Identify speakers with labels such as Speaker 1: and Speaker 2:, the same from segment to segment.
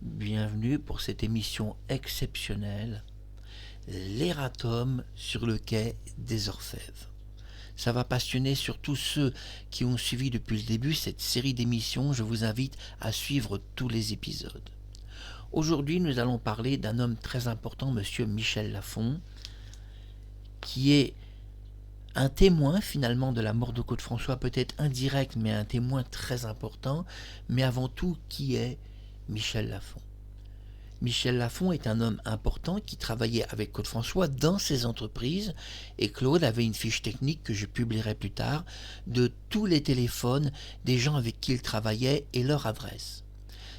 Speaker 1: Bienvenue pour cette émission exceptionnelle, l'erratum sur le quai des Orfèvres. Ça va passionner surtout ceux qui ont suivi depuis le début cette série d'émissions. Je vous invite à suivre tous les épisodes. Aujourd'hui, nous allons parler d'un homme très important, monsieur Michel Lafon, qui est un témoin finalement de la mort de Claude François, peut-être indirect, mais un témoin très important. Mais avant tout, qui est Michel Lafon? Michel Lafon est un homme important qui travaillait avec Claude François dans ses entreprises, et Claude avait une fiche technique que je publierai plus tard de tous les téléphones des gens avec qui il travaillait et leur adresse.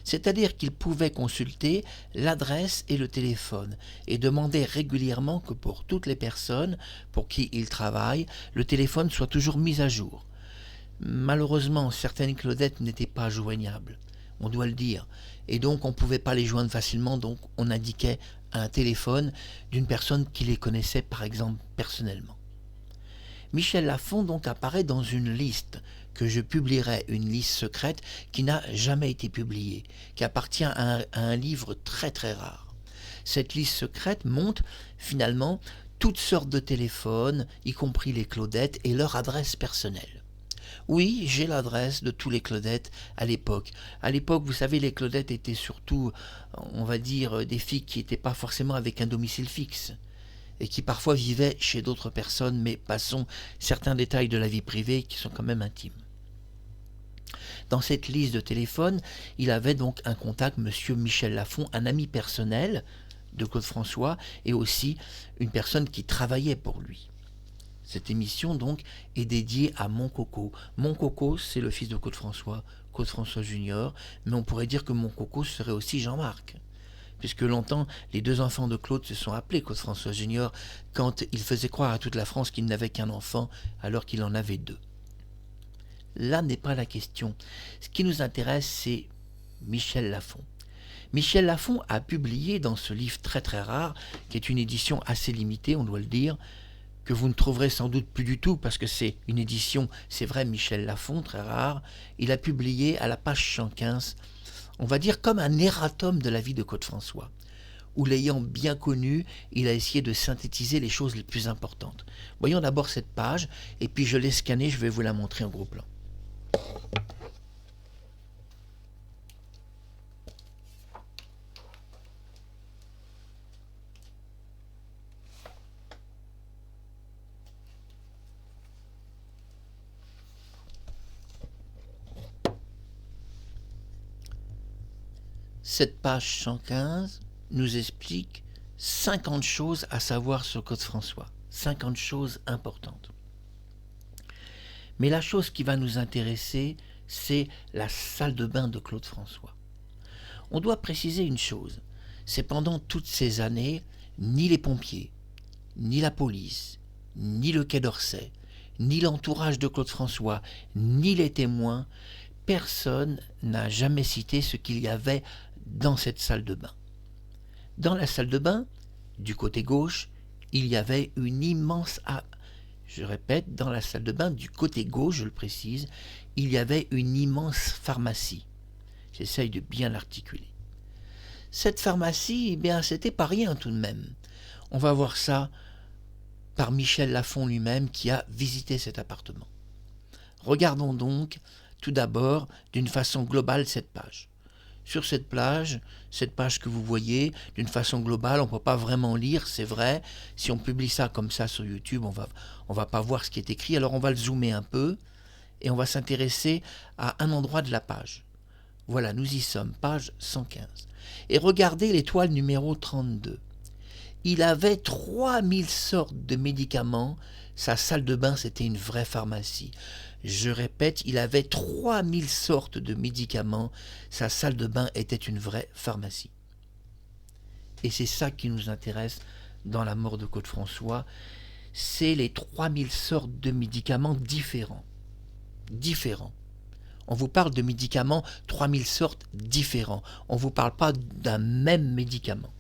Speaker 1: C'est-à-dire qu'il pouvait consulter l'adresse et le téléphone et demander régulièrement que pour toutes les personnes pour qui il travaille, le téléphone soit toujours mis à jour. Malheureusement, certaines Claudettes n'étaient pas joignables, on doit le dire, et donc on ne pouvait pas les joindre facilement, donc on indiquait un téléphone d'une personne qui les connaissait par exemple personnellement. Michel Lafon donc apparaît dans une liste que je publierai, une liste secrète qui n'a jamais été publiée, qui appartient à un livre très très rare. Cette liste secrète montre finalement toutes sortes de téléphones, y compris les Claudettes et leur adresse personnelle. Oui, j'ai l'adresse de tous les Claudettes à l'époque. À l'époque, vous savez, les Claudettes étaient surtout, on va dire, des filles qui n'étaient pas forcément avec un domicile fixe et qui parfois vivaient chez d'autres personnes, mais passons certains détails de la vie privée qui sont quand même intimes. Dans cette liste de téléphone, il avait donc un contact, monsieur Michel Lafon, un ami personnel de Claude François et aussi une personne qui travaillait pour lui. Cette émission donc est dédiée à Mon Coco. Mon Coco, c'est le fils de Claude François Junior, mais on pourrait dire que Mon Coco serait aussi Jean-Marc, puisque longtemps les deux enfants de Claude se sont appelés Claude François Junior quand il faisait croire à toute la France qu'il n'avait qu'un enfant alors qu'il en avait deux. Là n'est pas la question. Ce qui nous intéresse, c'est Michel Lafon. Michel Lafon a publié dans ce livre très très rare, qui est une édition assez limitée, on doit le dire, que vous ne trouverez sans doute plus du tout, parce que c'est une édition, c'est vrai, Michel Lafon, très rare. Il a publié à la page 115, on va dire comme un erratum de la vie de Claude François, où l'ayant bien connu, il a essayé de synthétiser les choses les plus importantes. Voyons d'abord cette page, et puis je l'ai scannée, je vais vous la montrer en gros plan. Cette page 115 nous explique 50 choses à savoir sur Claude François. 50 choses importantes. Mais la chose qui va nous intéresser, c'est la salle de bain de Claude François. On doit préciser une chose, c'est pendant toutes ces années, ni les pompiers, ni la police, ni le Quai d'Orsay, ni l'entourage de Claude François, ni les témoins, personne n'a jamais cité ce qu'il y avait dans cette salle de bain. Dans la salle de bain, du côté gauche, il y avait une immense... Je répète, dans la salle de bain, du côté gauche, je le précise, il y avait une immense pharmacie. J'essaye de bien l'articuler. Cette pharmacie, eh bien, c'était pas rien tout de même. On va voir ça par Michel Lafon lui-même qui a visité cet appartement. Regardons donc tout d'abord d'une façon globale cette page. Sur cette page que vous voyez, d'une façon globale, on ne peut pas vraiment lire, c'est vrai. Si on publie ça comme ça sur YouTube, on va pas voir ce qui est écrit. Alors on va le zoomer un peu et on va s'intéresser à un endroit de la page. Voilà, nous y sommes, page 115. Et regardez l'étoile numéro 32. Il avait 3000 sortes de médicaments. Sa salle de bain, c'était une vraie pharmacie. Je répète, il avait 3000 sortes de médicaments. Sa salle de bain était une vraie pharmacie. Et c'est ça qui nous intéresse dans la mort de Claude François. C'est les 3000 sortes de médicaments différents. Différents. On vous parle de médicaments, 3000 sortes différents. On ne vous parle pas d'un même médicament.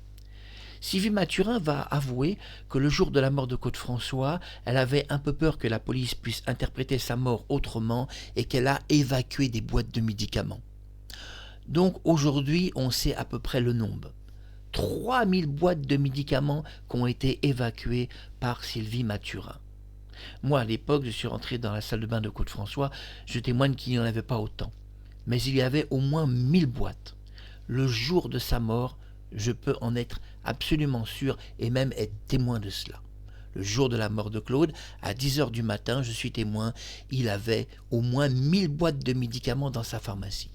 Speaker 1: Sylvie Mathurin va avouer que le jour de la mort de Claude François, elle avait un peu peur que la police puisse interpréter sa mort autrement et qu'elle a évacué des boîtes de médicaments. Donc aujourd'hui, on sait à peu près le nombre. 3000 boîtes de médicaments qui ont été évacuées par Sylvie Mathurin. Moi, à l'époque, je suis rentré dans la salle de bain de Côte-François, je témoigne qu'il n'y en avait pas autant. Mais il y avait au moins 1000 boîtes. Le jour de sa mort, je peux en être absolument sûr et même être témoin de cela. Le jour de la mort de Claude, à 10h du matin, je suis témoin, il avait au moins 1000 boîtes de médicaments dans sa pharmacie.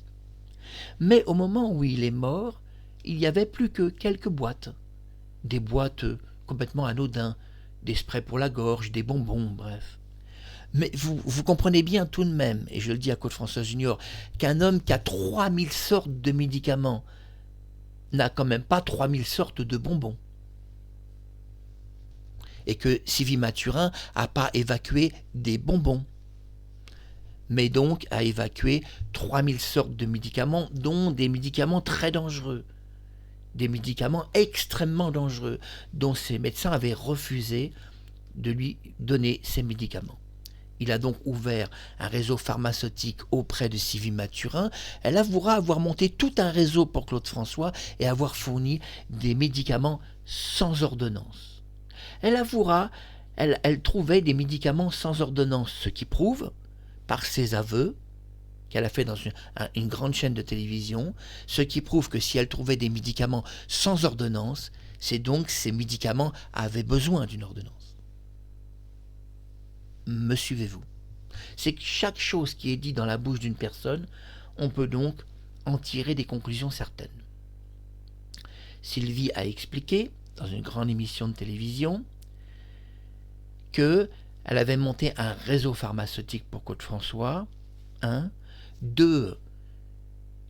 Speaker 1: Mais au moment où il est mort, il n'y avait plus que quelques boîtes. Des boîtes complètement anodins, des sprays pour la gorge, des bonbons, bref. Mais vous comprenez bien tout de même, et je le dis à Côte-François Junior, qu'un homme qui a 3000 sortes de médicaments n'a quand même pas 3000 sortes de bonbons. Et que Sylvie Mathurin n'a pas évacué des bonbons, mais donc a évacué 3000 sortes de médicaments, dont des médicaments très dangereux, des médicaments extrêmement dangereux, dont ses médecins avaient refusé de lui donner ces médicaments. Il a donc ouvert un réseau pharmaceutique auprès de Sylvie Mathurin. Elle avouera avoir monté tout un réseau pour Claude François et avoir fourni des médicaments sans ordonnance. Elle avouera, elle trouvait des médicaments sans ordonnance, ce qui prouve, par ses aveux, qu'elle a fait dans une grande chaîne de télévision, ce qui prouve que si elle trouvait des médicaments sans ordonnance, c'est donc que ces médicaments avaient besoin d'une ordonnance. Me suivez-vous? C'est que chaque chose qui est dite dans la bouche d'une personne, on peut donc en tirer des conclusions certaines. Sylvie a expliqué, dans une grande émission de télévision, qu'elle avait monté un réseau pharmaceutique pour Côte-François, 1. 2.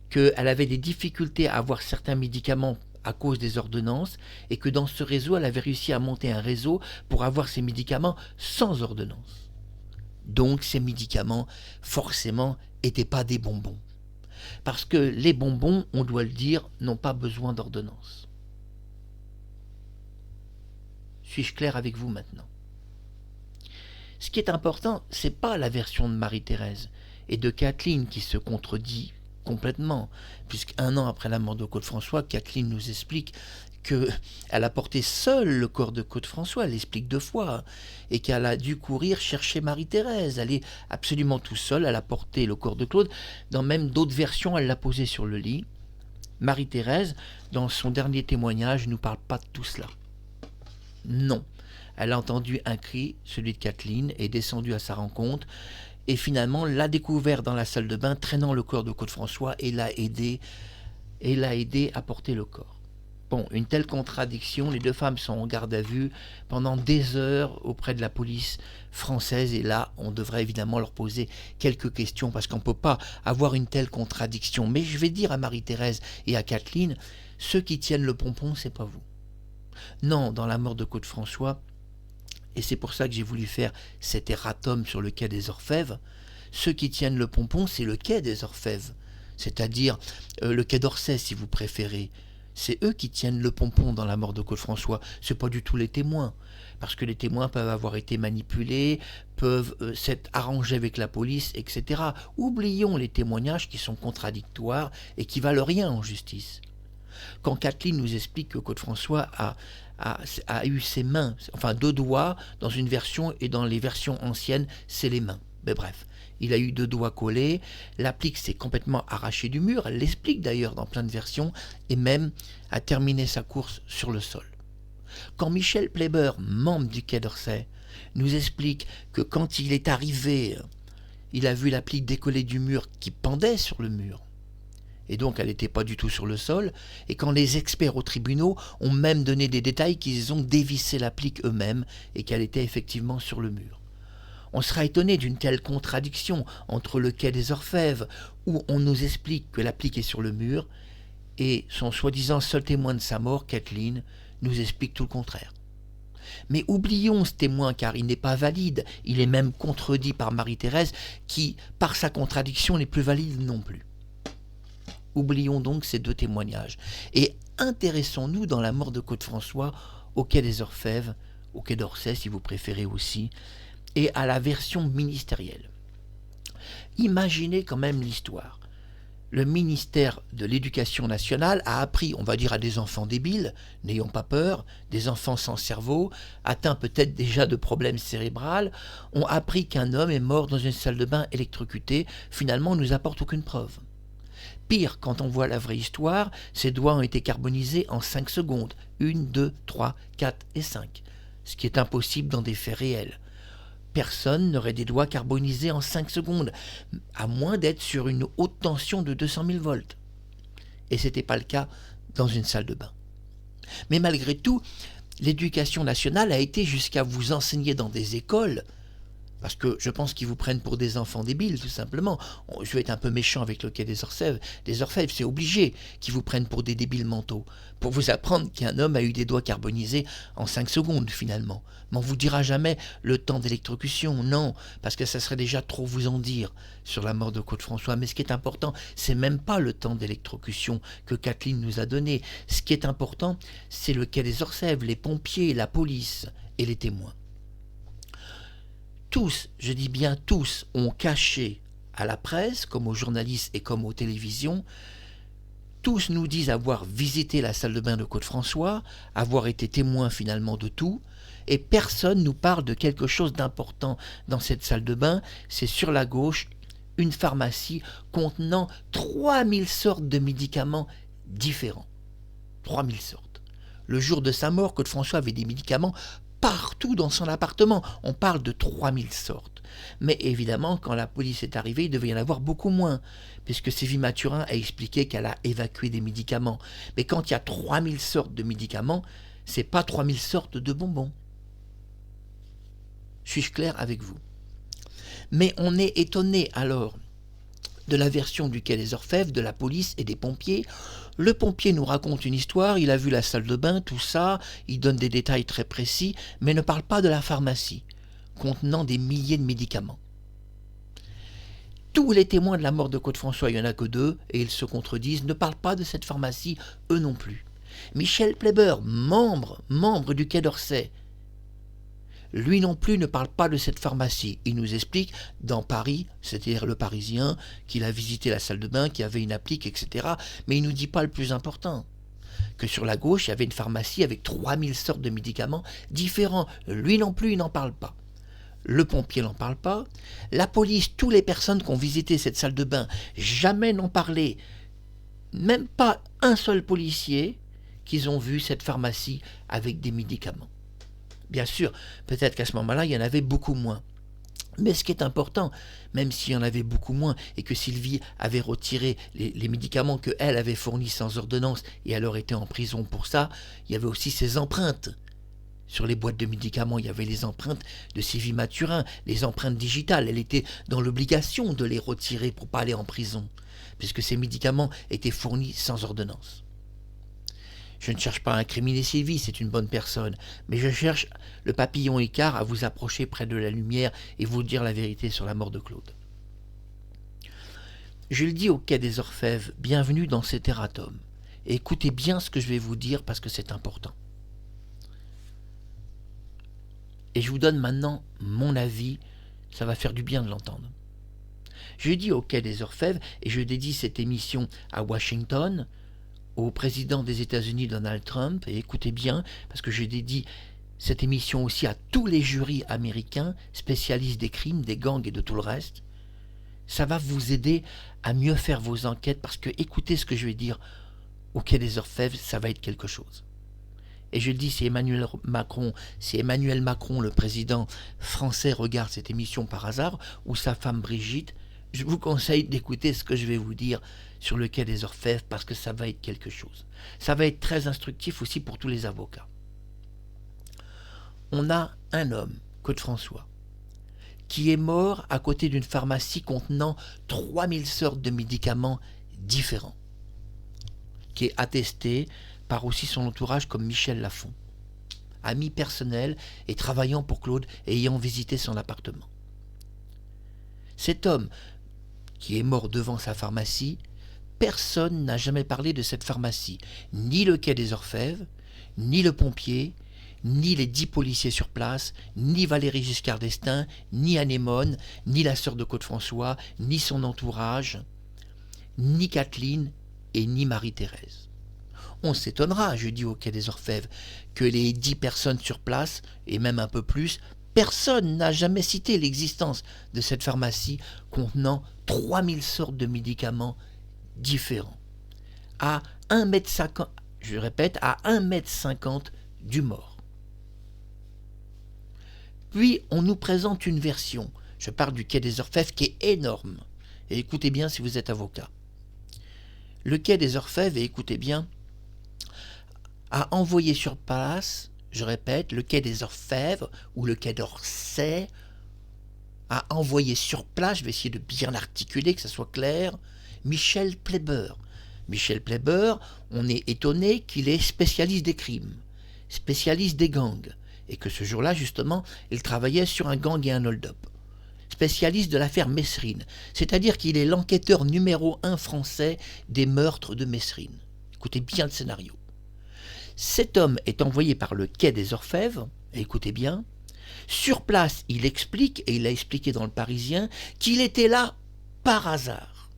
Speaker 1: Qu'elle avait des difficultés à avoir certains médicaments à cause des ordonnances, et que dans ce réseau, elle avait réussi à monter un réseau pour avoir ces médicaments sans ordonnance. Donc ces médicaments, forcément, n'étaient pas des bonbons. Parce que les bonbons, on doit le dire, n'ont pas besoin d'ordonnance. Suis-je clair avec vous maintenant? Ce qui est important, ce n'est pas la version de Marie-Thérèse et de Kathleen qui se contredit complètement, puisqu'un an après la mort de Côte-François, Kathleen nous explique qu'elle a porté seule le corps de Côte-François, elle l'explique 2 fois, et qu'elle a dû courir chercher Marie-Thérèse. Elle est absolument tout seule, elle a porté le corps de Claude. Dans même d'autres versions, elle l'a posé sur le lit. Marie-Thérèse, dans son dernier témoignage, ne nous parle pas de tout cela. Non. Elle a entendu un cri, celui de Kathleen, est descendue à sa rencontre, et finalement l'a découvert dans la salle de bain, traînant le corps de Côte-François, et l'a aidé à porter le corps. Bon, une telle contradiction, les 2 femmes sont en garde à vue pendant des heures auprès de la police française, et là, on devrait évidemment leur poser quelques questions, parce qu'on ne peut pas avoir une telle contradiction. Mais je vais dire à Marie-Thérèse et à Kathleen, ceux qui tiennent le pompon, c'est pas vous. Non, dans la mort de Côte-François, et c'est pour ça que j'ai voulu faire cet erratum sur le quai des Orfèvres, ceux qui tiennent le pompon, c'est le quai des Orfèvres, c'est-à-dire le quai d'Orsay, si vous préférez. C'est eux qui tiennent le pompon dans la mort de Côte-François, c'est pas du tout les témoins, parce que les témoins peuvent avoir été manipulés, peuvent s'être arrangés avec la police, etc. Oublions les témoignages qui sont contradictoires et qui valent rien en justice. Quand Kathleen nous explique que Côte-François a eu ses mains, enfin 2 doigts dans une version, et dans les versions anciennes, c'est les mains. Mais bref, il a eu 2 doigts collés, l'applique s'est complètement arrachée du mur, elle l'explique d'ailleurs dans plein de versions, et même a terminé sa course sur le sol. Quand Michel Pleiber, membre du Quai d'Orsay, nous explique que quand il est arrivé, il a vu l'applique décoller du mur qui pendait sur le mur, et donc elle n'était pas du tout sur le sol, et quand les experts aux tribunaux ont même donné des détails qu'ils ont dévissé l'applique eux-mêmes, et qu'elle était effectivement sur le mur. On sera étonné d'une telle contradiction entre le quai des Orfèvres, où on nous explique que l'applique est sur le mur, et son soi-disant seul témoin de sa mort, Kathleen, nous explique tout le contraire. Mais oublions ce témoin, car il n'est pas valide, il est même contredit par Marie-Thérèse, qui, par sa contradiction, n'est plus valide non plus. Oublions donc ces 2 témoignages, et intéressons-nous dans la mort de Côte-François au quai des Orfèvres, au quai d'Orsay si vous préférez aussi, et à la version ministérielle. Imaginez quand même l'histoire. le ministère de l'Éducation nationale a appris, on va dire à des enfants débiles, n'ayons pas peur, des enfants sans cerveau, atteints peut-être déjà de problèmes cérébraux, ont appris qu'un homme est mort dans une salle de bain électrocuté. Finalement, on ne nous apporte aucune preuve. Pire, quand on voit la vraie histoire, ses doigts ont été carbonisés en 5 secondes. 1, 2, 3, 4 et 5. Ce qui est impossible dans des faits réels. Personne n'aurait des doigts carbonisés en 5 secondes, à moins d'être sur une haute tension de 200 000 volts. Et ce n'était pas le cas dans une salle de bain. Mais malgré tout, l'éducation nationale a été jusqu'à vous enseigner dans des écoles, parce que je pense qu'ils vous prennent pour des enfants débiles, tout simplement. Je vais être un peu méchant avec le quai des Orfèvres. C'est obligé qu'ils vous prennent pour des débiles mentaux, pour vous apprendre qu'un homme a eu des doigts carbonisés en 5 secondes, finalement. Mais on ne vous dira jamais le temps d'électrocution, non, parce que ça serait déjà trop vous en dire sur la mort de Claude François. Mais ce qui est important, c'est même pas le temps d'électrocution que Kathleen nous a donné. Ce qui est important, c'est le quai des Orfèvres, les pompiers, la police et les témoins. Tous, je dis bien tous, ont caché à la presse, comme aux journalistes et comme aux télévisions, tous nous disent avoir visité la salle de bain de Claude François, avoir été témoins finalement de tout, et personne nous parle de quelque chose d'important dans cette salle de bain. C'est sur la gauche une pharmacie contenant 3000 sortes de médicaments différents. 3000 sortes. Le jour de sa mort, Claude François avait des médicaments partout dans son appartement. On parle de 3000 sortes. Mais évidemment, quand la police est arrivée, il devait y en avoir beaucoup moins, puisque Sylvie Mathurin a expliqué qu'elle a évacué des médicaments. Mais quand il y a 3000 sortes de médicaments, c'est pas 3000 sortes de bonbons. Suis-je clair avec vous? Mais on est étonné alors de la version du quai des Orfèvres, de la police et des pompiers. Le pompier nous raconte une histoire, il a vu la salle de bain, tout ça, il donne des détails très précis, mais ne parle pas de la pharmacie, contenant des milliers de médicaments. Tous les témoins de la mort de Claude François, il n'y en a que 2, et ils se contredisent, ne parlent pas de cette pharmacie, eux non plus. Michel Pleiber, membre du Quai d'Orsay, lui non plus ne parle pas de cette pharmacie. Il nous explique, dans Paris, c'est-à-dire le Parisien, qu'il a visité la salle de bain, qu'il y avait une applique, etc. Mais il ne nous dit pas le plus important, que sur la gauche, il y avait une pharmacie avec 3000 sortes de médicaments différents. Lui non plus, il n'en parle pas. Le pompier n'en parle pas. La police, toutes les personnes qui ont visité cette salle de bain, jamais n'ont parlé. Même pas un seul policier qu'ils ont vu cette pharmacie avec des médicaments. Bien sûr, peut-être qu'à ce moment-là, il y en avait beaucoup moins. Mais ce qui est important, même s'il y en avait beaucoup moins et que Sylvie avait retiré les médicaments qu'elle avait fournis sans ordonnance et elle aurait été en prison pour ça, il y avait aussi ses empreintes. Sur les boîtes de médicaments, il y avait les empreintes de Sylvie Mathurin, les empreintes digitales. Elle était dans l'obligation de les retirer pour ne pas aller en prison, puisque ces médicaments étaient fournis sans ordonnance. Je ne cherche pas à incriminer Sylvie, c'est une bonne personne, mais je cherche le papillon Icare à vous approcher près de la lumière et vous dire la vérité sur la mort de Claude. Je le dis au quai des Orfèvres, bienvenue dans cet erratum. Et écoutez bien ce que je vais vous dire parce que c'est important. Et je vous donne maintenant mon avis, ça va faire du bien de l'entendre. Je dis au quai des Orfèvres, et je dédie cette émission à Washington, au président des États-Unis Donald Trump, et écoutez bien, parce que je dédie cette émission aussi à tous les jurys américains, spécialistes des crimes, des gangs et de tout le reste. Ça va vous aider à mieux faire vos enquêtes, parce que écoutez ce que je vais dire au quai des Orfèvres, ça va être quelque chose. Et je le dis, si Emmanuel Macron, le président français, regarde cette émission par hasard, ou sa femme Brigitte, je vous conseille d'écouter ce que je vais vous dire sur le quai des Orfèvres, parce que ça va être quelque chose. Ça va être très instructif aussi pour tous les avocats. On a un homme, Claude François, qui est mort à côté d'une pharmacie contenant 3000 sortes de médicaments différents, qui est attesté par aussi son entourage comme Michel Lafon, ami personnel et travaillant pour Claude et ayant visité son appartement. Cet homme qui est mort devant sa pharmacie, personne n'a jamais parlé de cette pharmacie, ni le quai des Orfèvres, ni le pompier, ni les 10 policiers sur place, ni Valéry Giscard d'Estaing, ni Anémone, ni la sœur de Claude François, ni son entourage, ni Kathleen et ni Marie-Thérèse. On s'étonnera, je dis au Quai des Orfèvres, que les 10 personnes sur place, et même un peu plus, personne n'a jamais cité l'existence de cette pharmacie contenant 3000 sortes de médicaments différents. À 1,50 m, je répète, à 1,50 m du mort. Puis on nous présente une version, je parle du Quai des Orfèvres, qui est énorme. Et écoutez bien si vous êtes avocat. Le Quai des Orfèvres, et écoutez bien, a envoyé sur place, je répète, le Quai des Orfèvres, ou le Quai d'Orsay, a envoyé sur place, je vais essayer de bien l'articuler, que ça soit clair, Michel Plepper. Michel Plepper, on est étonné qu'il est spécialiste des crimes, spécialiste des gangs, et que ce jour-là, justement, il travaillait sur un gang et un hold-up. Spécialiste de l'affaire Messrine, c'est-à-dire qu'il est l'enquêteur numéro 1 français des meurtres de Messrine. Écoutez bien le scénario. Cet homme est envoyé par le Quai des Orfèvres, et écoutez bien, sur place, il explique, et il a expliqué dans le Parisien, qu'il était là par hasard.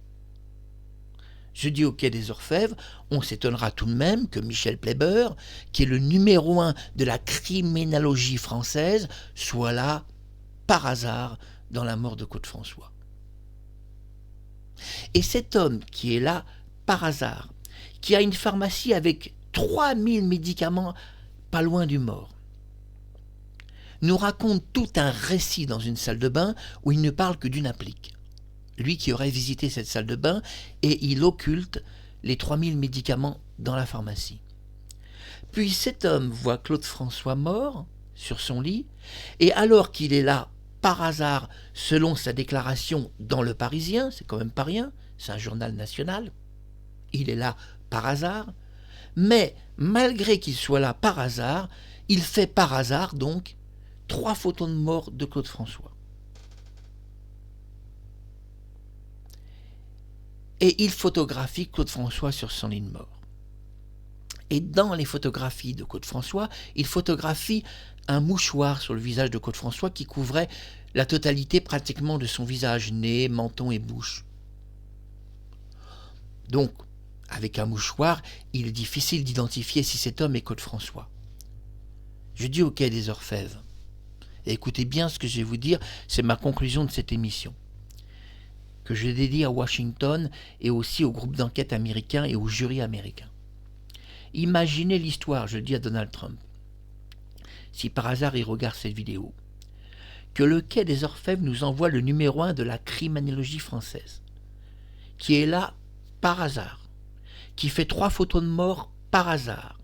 Speaker 1: Je dis au Quai des Orfèvres, on s'étonnera tout de même que Michel Plepper, qui est le numéro 1 de la criminologie française, soit là par hasard dans la mort de Claude-François. Et cet homme qui est là par hasard, qui a une pharmacie avec 3000 médicaments pas loin du mort, nous raconte tout un récit dans une salle de bain où il ne parle que d'une applique. Lui qui aurait visité cette salle de bain, et il occulte les 3000 médicaments dans la pharmacie. Puis cet homme voit Claude-François mort sur son lit, et alors qu'il est là par hasard, selon sa déclaration dans Le Parisien, c'est quand même pas rien, c'est un journal national, il est là par hasard, mais malgré qu'il soit là par hasard, il fait par hasard donc 3 photos de mort de Claude-François. Et il photographie Claude-François sur son lit de mort. Et dans les photographies de Claude-François, il photographie un mouchoir sur le visage de Claude-François qui couvrait la totalité pratiquement de son visage, nez, menton et bouche. Donc, avec un mouchoir, il est difficile d'identifier si cet homme est Claude-François. Je dis au Quai des Orfèvres, et écoutez bien ce que je vais vous dire, c'est ma conclusion de cette émission, que je dédie à Washington et aussi au groupe d'enquête américain et au jury américain. Imaginez l'histoire, je le dis à Donald Trump, si par hasard il regarde cette vidéo, que le Quai des Orfèvres nous envoie le numéro 1 de la criminologie française, qui est là par hasard, qui fait 3 photos de mort par hasard,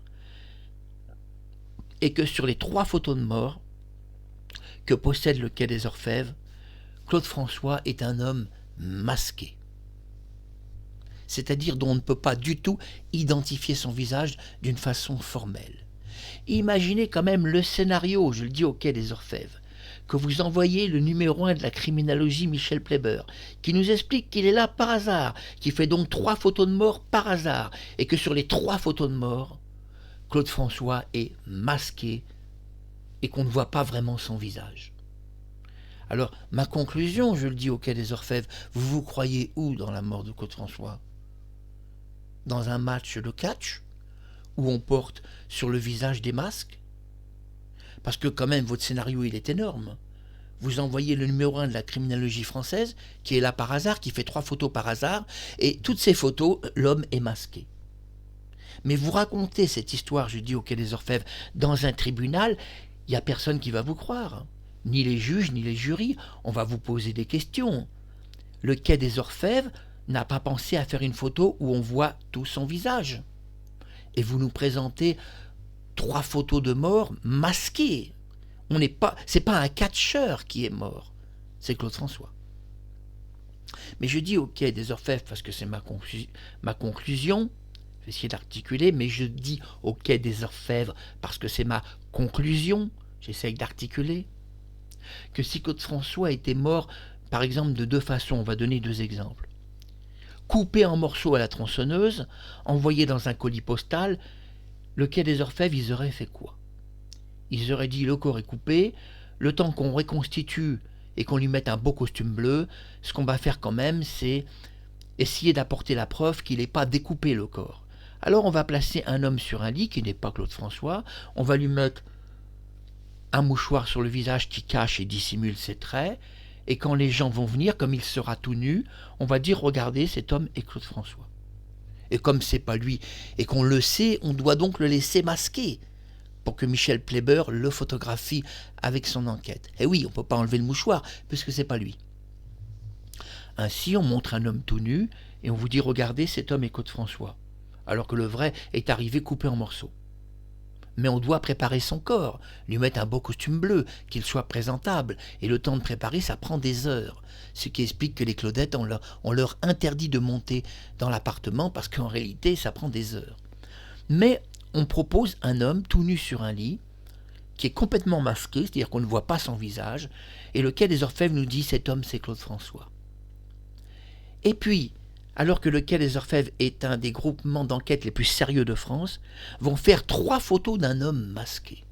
Speaker 1: et que sur les 3 photos de mort que possède le Quai des Orfèvres, Claude-François est un homme masqué, c'est-à-dire dont on ne peut pas du tout identifier son visage d'une façon formelle. Imaginez quand même le scénario, je le dis au Quai des Orfèvres, que vous envoyez le numéro 1 de la criminologie Michel Plepper, qui nous explique qu'il est là par hasard, qui fait donc 3 photos de mort par hasard, et que sur les 3 photos de mort, Claude-François est masqué et qu'on ne voit pas vraiment son visage. Alors, ma conclusion, je le dis au Quai des Orfèvres, vous vous croyez où dans la mort de Claude-François? Dans un match de catch, où on porte sur le visage des masques? Parce que quand même, votre scénario, il est énorme. Vous envoyez le numéro 1 de la criminologie française, qui est là par hasard, qui fait 3 photos par hasard, et toutes ces photos, l'homme est masqué. Mais vous racontez cette histoire, je dis au Quai des Orfèvres, dans un tribunal, il n'y a personne qui va vous croire. Ni les juges, ni les jurys, on va vous poser des questions. Le Quai des Orfèvres n'a pas pensé à faire une photo où on voit tout son visage. Et vous nous présentez 3 photos de mort masquées. C'est pas un catcheur qui est mort, c'est Claude-François. Mais je dis au Quai des Orfèvres, parce que c'est ma conclusion, je vais essayer d'articuler, mais je dis au Quai des Orfèvres, parce que c'est ma conclusion, j'essaye d'articuler, que si Claude-François était mort, par exemple, de 2 façons, on va donner 2 exemples. Coupé en morceaux à la tronçonneuse, envoyé dans un colis postal, le Quai des Orfèvres, ils auraient fait quoi? Ils auraient dit le corps est coupé, le temps qu'on reconstitue et qu'on lui mette un beau costume bleu, ce qu'on va faire quand même, c'est essayer d'apporter la preuve qu'il n'est pas découpé le corps. Alors on va placer un homme sur un lit qui n'est pas Claude François, on va lui mettre un mouchoir sur le visage qui cache et dissimule ses traits, et quand les gens vont venir, comme il sera tout nu, on va dire regardez, cet homme est Claude François. Et comme c'est pas lui et qu'on le sait, on doit donc le laisser masquer pour que Michel Pleiber le photographie avec son enquête. Et oui, on ne peut pas enlever le mouchoir puisque c'est pas lui. Ainsi, on montre un homme tout nu et on vous dit regardez, cet homme est Claude François, alors que le vrai est arrivé coupé en morceaux. Mais on doit préparer son corps, lui mettre un beau costume bleu, qu'il soit présentable, et le temps de préparer, ça prend des heures. Ce qui explique que les Claudettes, on leur interdit de monter dans l'appartement, parce qu'en réalité, ça prend des heures. Mais on propose un homme tout nu sur un lit, qui est complètement masqué, c'est-à-dire qu'on ne voit pas son visage, et lequel des Orfèvres nous dit cet homme c'est Claude François. Et puis, alors que le Quai des Orfèvres est un des groupements d'enquête les plus sérieux de France, vont faire 3 photos d'un homme masqué.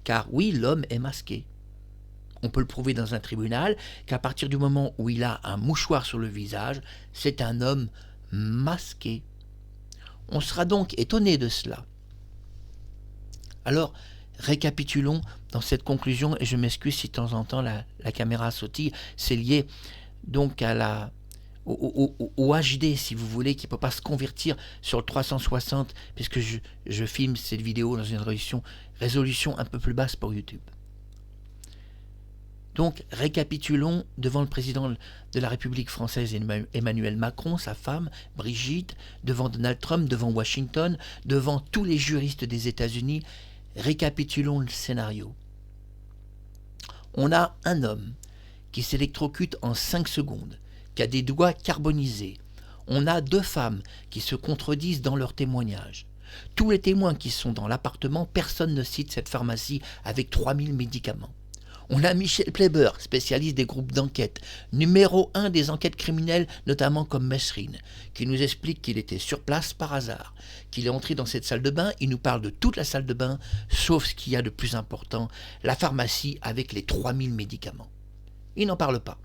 Speaker 1: Car oui, l'homme est masqué. On peut le prouver dans un tribunal qu'à partir du moment où il a un mouchoir sur le visage, c'est un homme masqué. On sera donc étonné de cela. Alors, récapitulons dans cette conclusion, et je m'excuse si de temps en temps la caméra sautille, c'est lié donc à au HD, si vous voulez, qui ne peut pas se convertir sur le 360, puisque je filme cette vidéo dans une résolution un peu plus basse pour YouTube. Donc, récapitulons devant le président de la République française, Emmanuel Macron, sa femme, Brigitte, devant Donald Trump, devant Washington, devant tous les juristes des États-Unis, récapitulons le scénario. On a un homme qui s'électrocute en 5 secondes, qui a des doigts carbonisés. On a 2 femmes qui se contredisent dans leurs témoignages. Tous les témoins qui sont dans l'appartement, personne ne cite cette pharmacie avec 3000 médicaments. On a Michel Pleiber, spécialiste des groupes d'enquête, numéro 1 des enquêtes criminelles, notamment comme Mesrine, qui nous explique qu'il était sur place par hasard, qu'il est entré dans cette salle de bain, il nous parle de toute la salle de bain, sauf ce qu'il y a de plus important, la pharmacie avec les 3000 médicaments. Il n'en parle pas.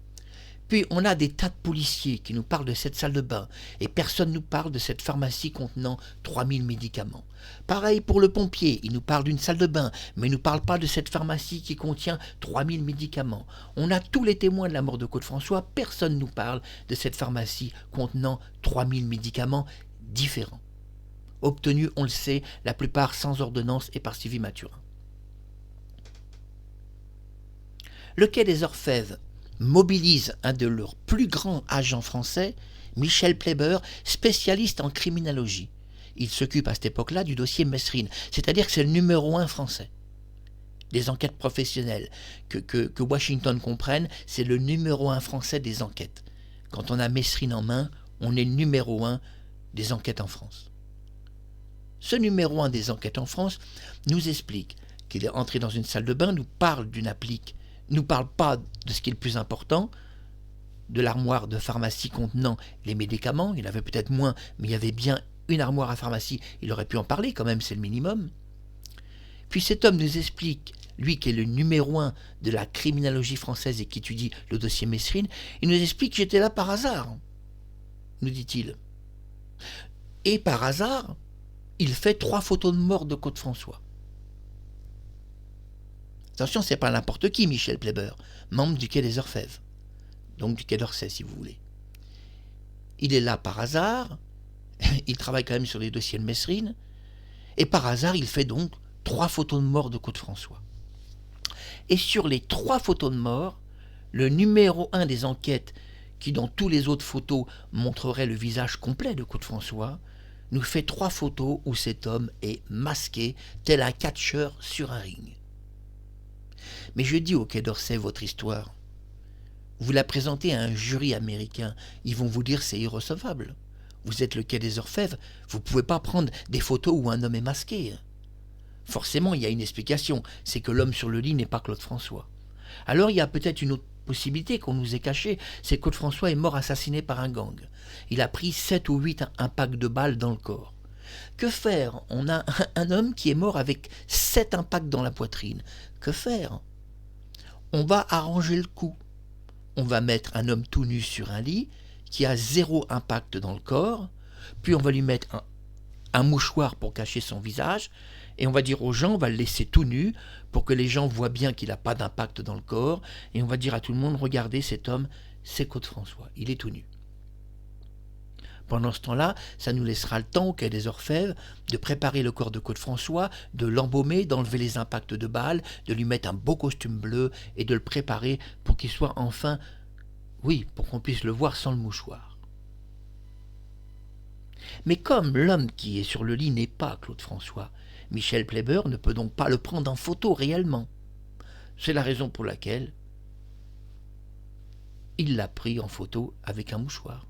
Speaker 1: Puis on a des tas de policiers qui nous parlent de cette salle de bain et personne ne nous parle de cette pharmacie contenant 3000 médicaments. Pareil pour le pompier, il nous parle d'une salle de bain, mais il ne nous parle pas de cette pharmacie qui contient 3000 médicaments. On a tous les témoins de la mort de Claude François, personne ne nous parle de cette pharmacie contenant 3000 médicaments différents. Obtenus, on le sait, la plupart sans ordonnance et par Sylvie Mathurin. Le Quai des Orfèvres mobilise un de leurs plus grands agents français, Michel Pleiber, spécialiste en criminologie. Il s'occupe à cette époque-là du dossier Mesrine, c'est-à-dire que c'est le numéro 1 français. Des enquêtes professionnelles, que Washington comprenne, c'est le numéro 1 français des enquêtes. Quand on a Mesrine en main, on est le numéro 1 des enquêtes en France. Ce numéro 1 des enquêtes en France nous explique qu'il est entré dans une salle de bain, nous parle d'une applique, ne nous parle pas de ce qui est le plus important, de l'armoire de pharmacie contenant les médicaments. Il y en avait peut-être moins, mais il y avait bien une armoire à pharmacie. Il aurait pu en parler quand même, c'est le minimum. Puis cet homme nous explique, lui qui est le numéro 1 de la criminologie française et qui étudie le dossier Mesrine, il nous explique que j'étais là par hasard, nous dit-il. Et par hasard, il fait 3 photos de mort de Claude François. Attention, c'est pas n'importe qui, Michel Pleiber, membre du Quai des Orfèvres, donc du Quai d'Orsay, si vous voulez. Il est là par hasard, il travaille quand même sur les dossiers de Mesrine, et par hasard, il fait donc 3 photos de mort de Claude François. Et sur les 3 photos de mort, le numéro 1 des enquêtes, qui dans tous les autres photos montrerait le visage complet de Claude François, nous fait 3 photos où cet homme est masqué, tel un catcheur sur un ring. Mais je dis au Quai d'Orsay votre histoire. Vous la présentez à un jury américain, ils vont vous dire c'est irrecevable. Vous êtes le Quai des Orfèvres, vous ne pouvez pas prendre des photos où un homme est masqué. Forcément, il y a une explication, c'est que l'homme sur le lit n'est pas Claude François. Alors il y a peut-être une autre possibilité qu'on nous ait cachée, c'est que Claude François est mort assassiné par un gang. Il a pris 7 ou 8 impacts de balles dans le corps. Que faire? On a un homme qui est mort avec 7 impacts dans la poitrine. Que faire? On va arranger le coup. On va mettre un homme tout nu sur un lit qui a 0 impact dans le corps, puis on va lui mettre un mouchoir pour cacher son visage, et on va dire aux gens, on va le laisser tout nu pour que les gens voient bien qu'il n'a pas d'impact dans le corps, et on va dire à tout le monde, regardez cet homme, c'est Claude François, il est tout nu. Pendant ce temps-là, ça nous laissera le temps au Quai des Orfèvres de préparer le corps de Claude François, de l'embaumer, d'enlever les impacts de balles, de lui mettre un beau costume bleu et de le préparer pour qu'il soit enfin, oui, pour qu'on puisse le voir sans le mouchoir. Mais comme l'homme qui est sur le lit n'est pas Claude François, Michel Pleiber ne peut donc pas le prendre en photo réellement. C'est la raison pour laquelle il l'a pris en photo avec un mouchoir.